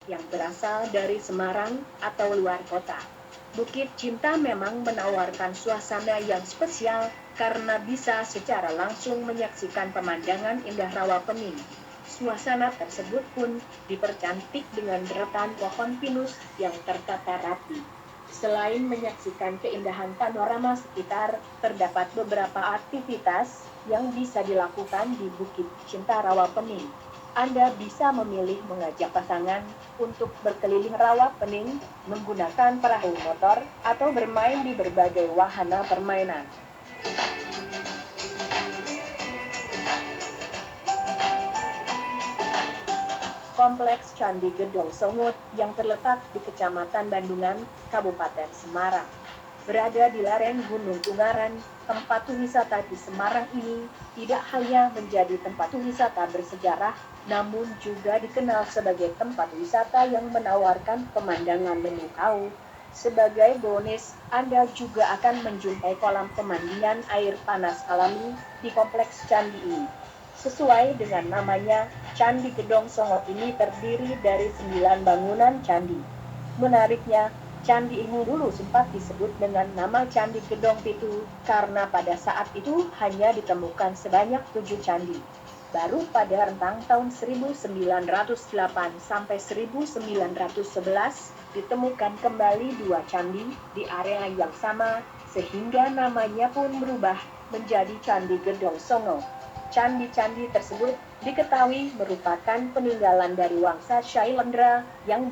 yang berasal dari Semarang atau luar kota. Bukit Cinta memang menawarkan suasana yang spesial karena bisa secara langsung menyaksikan pemandangan indah Rawa Pening. Suasana tersebut pun dipercantik dengan deretan pohon pinus yang tertata rapi. Selain menyaksikan keindahan panorama sekitar, terdapat beberapa aktivitas yang bisa dilakukan di Bukit Cinta Rawa Pening. Anda bisa memilih mengajak pasangan untuk berkeliling Rawa Pening, menggunakan perahu motor, atau bermain di berbagai wahana permainan. Kompleks Candi Gedong Songut yang terletak di Kecamatan Bandungan, Kabupaten Semarang. Berada di lereng Gunung Ungaran, tempat wisata di Semarang ini tidak hanya menjadi tempat wisata bersejarah, namun juga dikenal sebagai tempat wisata yang menawarkan pemandangan memukau. Sebagai bonus, Anda juga akan menjumpai kolam pemandian air panas alami di kompleks candi ini. Sesuai dengan namanya, Candi Gedong Songot ini terdiri dari 9 bangunan candi. Menariknya, candi ini dulu sempat disebut dengan nama Candi Gedong Pitu, karena pada saat itu hanya ditemukan sebanyak 7 candi. Baru pada rentang tahun 1908 sampai 1911, ditemukan kembali 2 candi di area yang sama, sehingga namanya pun berubah menjadi Candi Gedong Songo. Candi-candi tersebut diketahui merupakan peninggalan dari Wangsa Shailendra yang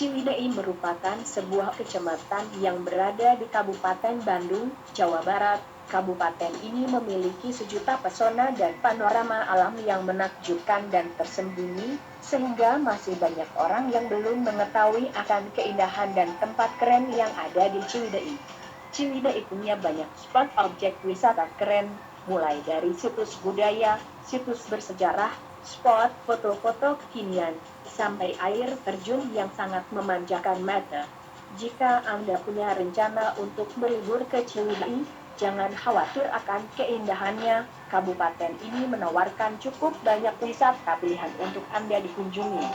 Ciwidey merupakan sebuah kecamatan yang berada di Kabupaten Bandung, Jawa Barat. Kabupaten ini memiliki sejuta pesona dan panorama alam yang menakjubkan dan tersembunyi, sehingga masih banyak orang yang belum mengetahui akan keindahan dan tempat keren yang ada di Ciwidey. Ciwidey punya banyak spot objek wisata keren, mulai dari situs budaya, situs bersejarah, spot foto-foto kekinian, sampai air terjun yang sangat memanjakan mata. Jika Anda punya rencana untuk berlibur ke Ciwidey, jangan khawatir akan keindahannya. Kabupaten ini menawarkan cukup banyak wisata pilihan untuk Anda dikunjungi.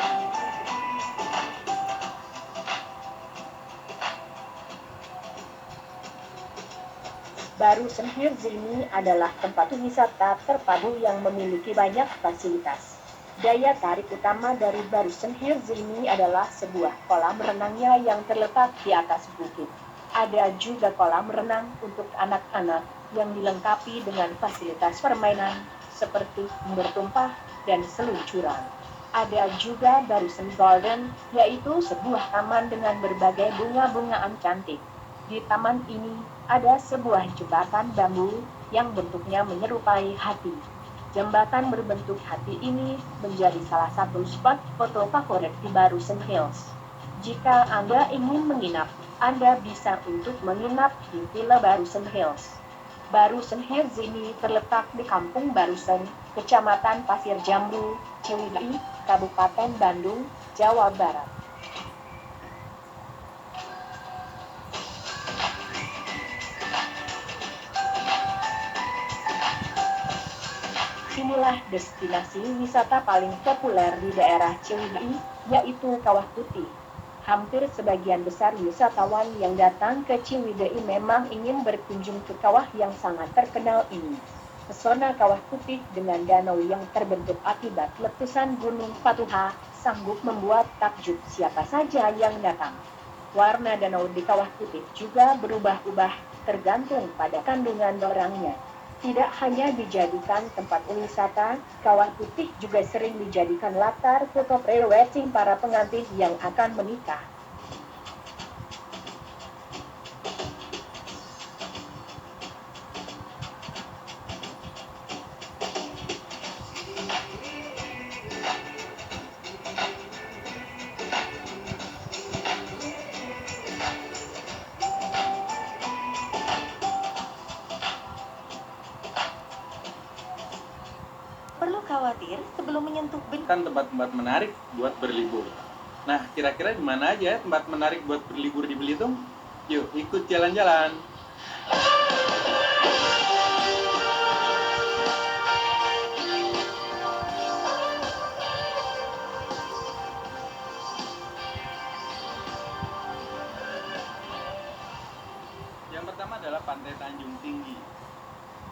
Barusan Hills ini adalah tempat wisata terpadu yang memiliki banyak fasilitas. Daya tarik utama dari Barusan Hills ini adalah sebuah kolam renangnya yang terletak di atas bukit. Ada juga kolam renang untuk anak-anak yang dilengkapi dengan fasilitas permainan seperti bertumpah dan seluncuran. Ada juga Barusan Garden, yaitu sebuah taman dengan berbagai bunga-bungaan cantik. Di taman ini ada sebuah jembatan bambu yang bentuknya menyerupai hati. Jembatan berbentuk hati ini menjadi salah satu spot foto favorit di Barusan Hills. Jika Anda ingin menginap, Anda bisa untuk menginap di Villa Barusan Hills. Barusan Hills ini terletak di Kampung Barusan, Kecamatan Pasir Jambu, Ciwidey, Kabupaten Bandung, Jawa Barat. Inilah destinasi wisata paling populer di daerah Ciwidey, yaitu Kawah Putih. Hampir sebagian besar wisatawan yang datang ke Ciwidey memang ingin berkunjung ke kawah yang sangat terkenal ini. Pesona Kawah Putih dengan danau yang terbentuk akibat letusan Gunung Patuha sanggup membuat takjub siapa saja yang datang. Warna danau di Kawah Putih juga berubah-ubah tergantung pada kandungan orangnya. Tidak hanya dijadikan tempat wisata, Kawah Putih juga sering dijadikan latar foto pre-wedding para pengantin yang akan menikah. Perlu khawatir sebelum menyentuh kan tempat-tempat menarik buat berlibur. Nah, kira-kira di mana aja tempat menarik buat berlibur di Belitung? Yuk, ikut jalan-jalan. Yang pertama adalah Pantai Tanjung Tinggi.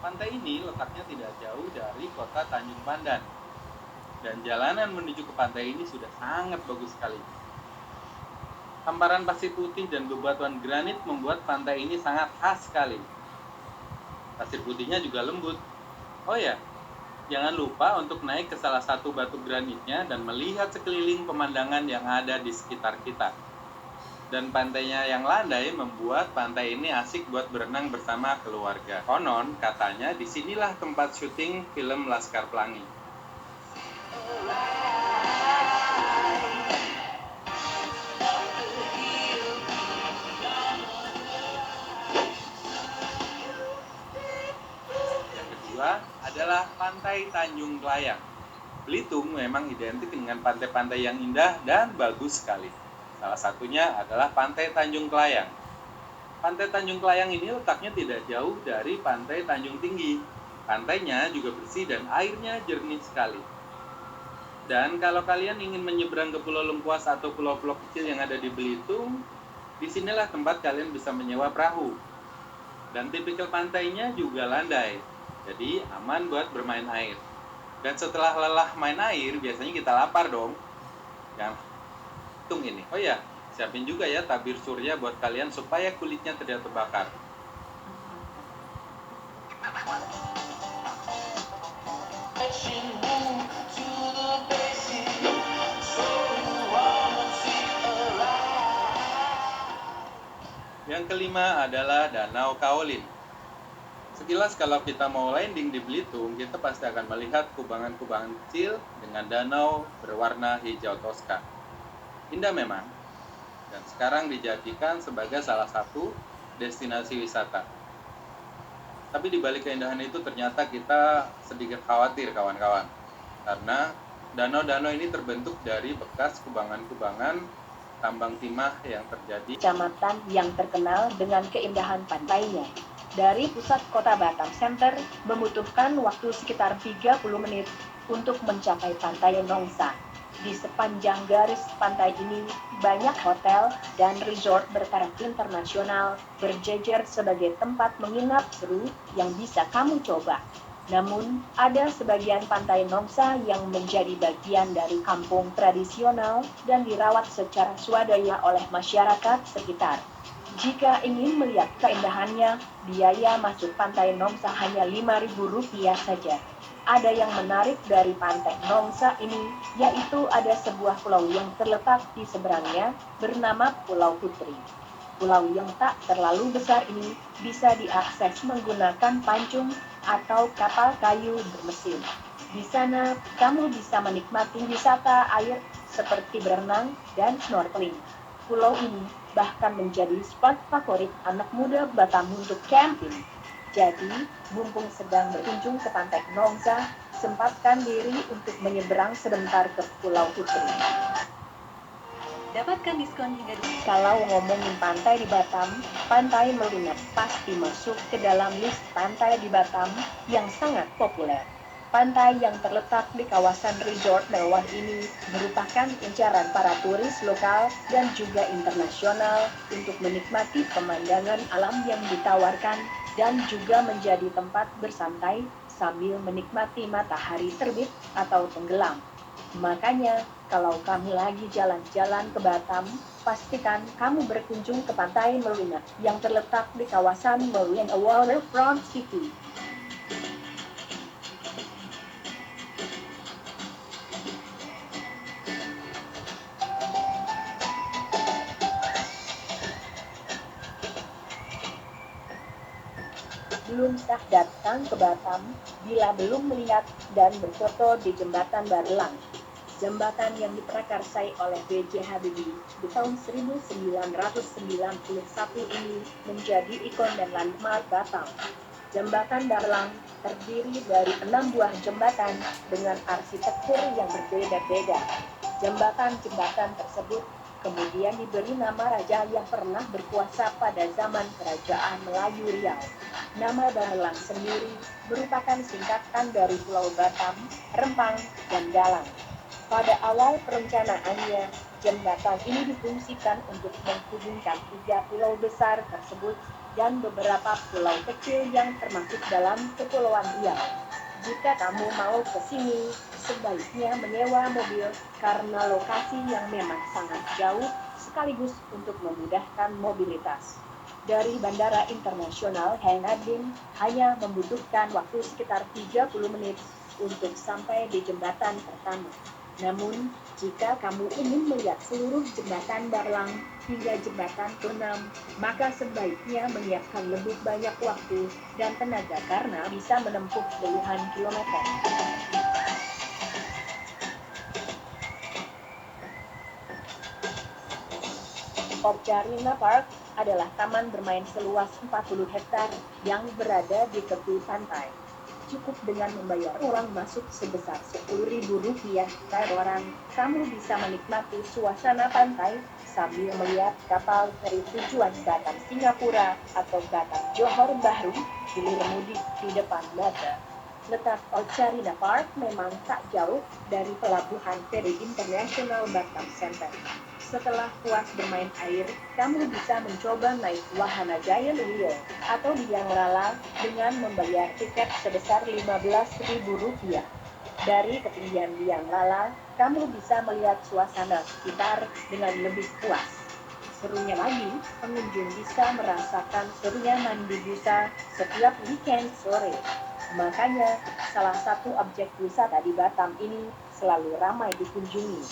Pantai ini letaknya tidak jauh dari kota Tanjung Pandan. Dan jalanan menuju ke pantai ini sudah sangat bagus sekali. Hamparan pasir putih dan bebatuan granit membuat pantai ini sangat khas sekali. Pasir putihnya juga lembut. Oh ya, jangan lupa untuk naik ke salah satu batu granitnya dan melihat sekeliling pemandangan yang ada di sekitar kita. Dan pantainya yang landai membuat pantai ini asik buat berenang bersama keluarga. Konon, katanya disinilah tempat syuting film Laskar Pelangi. Yang kedua adalah Pantai Tanjung Kelayang. Belitung memang identik dengan pantai-pantai yang indah dan bagus sekali. Salah satunya adalah Pantai Tanjung Kelayang. Pantai Tanjung Kelayang ini letaknya tidak jauh dari Pantai Tanjung Tinggi. Pantainya juga bersih dan airnya jernih sekali. Dan kalau kalian ingin menyeberang ke Pulau Lengkuas atau pulau-pulau kecil yang ada di Belitung, disinilah tempat kalian bisa menyewa perahu. Dan tipikal pantainya juga landai, jadi aman buat bermain air. Dan setelah lelah main air, biasanya kita lapar dong. Yang hitung ini. Oh ya, siapin juga ya tabir surya buat kalian supaya kulitnya tidak terbakar. Yang kelima adalah Danau Kaolin. Sekilas kalau kita mau landing di Belitung, kita pasti akan melihat kubangan-kubangan kecil dengan danau berwarna hijau toska. Indah memang, dan sekarang dijadikan sebagai salah satu destinasi wisata. Tapi di balik keindahan itu ternyata kita sedikit khawatir kawan-kawan, karena Danau-danau ini terbentuk dari bekas kubangan-kubangan tambang timah yang terjadi kecamatan yang terkenal dengan keindahan pantainya. Dari pusat kota Batam Center, membutuhkan waktu sekitar 30 menit untuk mencapai pantai Nongsa. Di sepanjang garis pantai ini, banyak hotel dan resort bertaraf internasional berjejer sebagai tempat menginap seru yang bisa kamu coba. Namun, ada sebagian pantai Nongsa yang menjadi bagian dari kampung tradisional dan dirawat secara swadaya oleh masyarakat sekitar. Jika ingin melihat keindahannya, biaya masuk pantai Nongsa hanya Rp5.000 saja. Ada yang menarik dari pantai Nongsa ini, yaitu ada sebuah pulau yang terletak di seberangnya, bernama Pulau Putri. Pulau yang tak terlalu besar ini bisa diakses menggunakan pancung atau kapal kayu bermesin. Di sana, kamu bisa menikmati wisata air seperti berenang dan snorkeling. Pulau ini bahkan menjadi spot favorit anak muda Batam untuk camping. Jadi, mumpung sedang berkunjung ke pantai Nongsa, sempatkan diri untuk menyeberang sebentar ke Pulau Putri. Dapatkan diskon hingga Kalau ngomongin pantai di Batam, Pantai Melinap pasti masuk ke dalam list pantai di Batam yang sangat populer. Pantai yang terletak di kawasan resort mewah ini merupakan incaran para turis lokal dan juga internasional untuk menikmati pemandangan alam yang ditawarkan dan juga menjadi tempat bersantai sambil menikmati matahari terbit atau tenggelam. Makanya, kalau kamu lagi jalan-jalan ke Batam, pastikan kamu berkunjung ke Pantai Melinap yang terletak di kawasan Marina Waterfront City. Belum sah datang ke Batam bila belum melihat dan berfoto di Jembatan Barelang. Jembatan yang diprakarsai oleh B.J. Habibie di tahun 1991 ini menjadi ikon dan landmark Batam. Jembatan Barelang terdiri dari 6 buah jembatan dengan arsitektur yang berbeda-beda. Jembatan-jembatan tersebut kemudian diberi nama raja yang pernah berkuasa pada zaman Kerajaan Melayu Riau. Nama Barelang sendiri merupakan singkatan dari Pulau Batam, Rempang, dan Galang. Pada awal perencanaannya, jembatan ini difungsikan untuk menghubungkan 3 pulau besar tersebut dan beberapa pulau kecil yang termasuk dalam Kepulauan Riau. Jika kamu mau ke sini, sebaiknya menyewa mobil karena lokasi yang memang sangat jauh sekaligus untuk memudahkan mobilitas. Dari Bandara Internasional Hang Adrim hanya membutuhkan waktu sekitar 30 menit untuk sampai di jembatan pertama. Namun, jika kamu ingin melihat seluruh jembatan Barelang hingga jembatan ke-6, maka sebaiknya menyiapkan lebih banyak waktu dan tenaga karena bisa menempuh puluhan kilometer. Orcharina Park adalah taman bermain seluas 40 hektar yang berada di tepi pantai. Cukup dengan membayar uang masuk sebesar Rp10.000 per orang, kamu bisa menikmati suasana pantai sambil melihat kapal feri tujuan Batam Singapura atau Batam Johor Bahru hilir mudik di depan mata. Letak Orcharina Park memang tak jauh dari Pelabuhan Feri Internasional Batam Center. Setelah puas bermain air, kamu bisa mencoba naik wahana Giant Wheel atau biang lala dengan membayar tiket sebesar Rp15.000. Dari ketinggian biang lala, kamu bisa melihat suasana sekitar dengan lebih puas. Serunya lagi, pengunjung bisa merasakan serunya mandi busa setiap weekend sore. Makanya, salah satu objek wisata di Batam ini selalu ramai dikunjungi.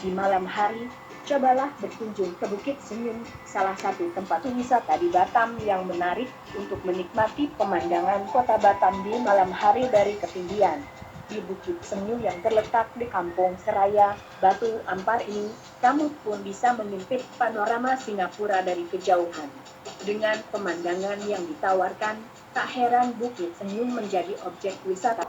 Di malam hari, cobalah berkunjung ke Bukit Senyum, salah satu tempat wisata di Batam yang menarik untuk menikmati pemandangan kota Batam di malam hari dari ketinggian. Di Bukit Senyu yang terletak di Kampung Seraya, Batu Ampar ini, kamu pun bisa mengintip panorama Singapura dari kejauhan. Dengan pemandangan yang ditawarkan, tak heran Bukit Senyu menjadi objek wisata